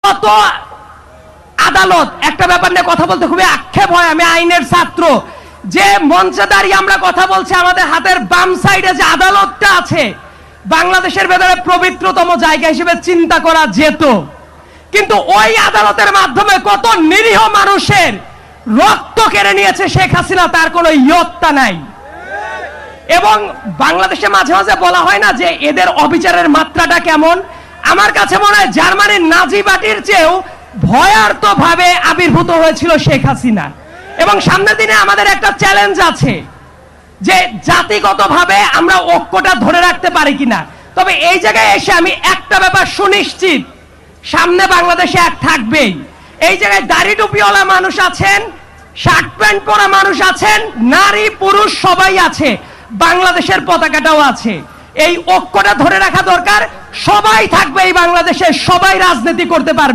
কত আদালত একটা ব্যাপার নিয়ে কথা বলতে খুবই আক্ষেপ হয়। আমি আইনের ছাত্র, যে মঞ্চে দাঁড়িয়ে আমরা কথা বলছি, আমাদের হাতের বাম সাইডে যে আদালতটা আছে, বাংলাদেশের ভেতরে পবিত্রতম জায়গা হিসেবে চিন্তা করা যেত, কিন্তু ওই আদালতের মাধ্যমে কত নিরীহ মানুষের রক্ত কেড়ে নিয়েছে শেখ হাসিনা, তার কোনো ইয়ত্তা নাই। এবং বাংলাদেশে মাঝে মাঝে বলা হয় না যে এদের অবিচারের মাত্রাটা কেমন। আমার কাছে মনে হয় জার্মানির নাজি পার্টির চেয়েও ভয়ার্ত ভাবে আবির্ভূত হয়েছিল শেখ হাসিনা। এবং সামনের দিনে আমাদের একটা চ্যালেঞ্জ আছে যে জাতিগতভাবে আমরা ঐক্যটা ধরে রাখতে পারি কিনা। তবে এই জায়গায় এসে আমি একটা ব্যাপার সুনিশ্চিত, সামনে বাংলাদেশে এক থাকবেই। এই জায়গায় দাড়ি টুপিওয়ালা মানুষ আছেন, শার্ট প্যান্ট পরা মানুষ আছেন, নারী পুরুষ সবাই আছে, বাংলাদেশের পতাকাটাও আছে। এই ঐক্যটা ধরে রাখা দরকার। সবাই থাকবে এই বাংলাদেশে, সবাই রাজনীতি করতে পারবে।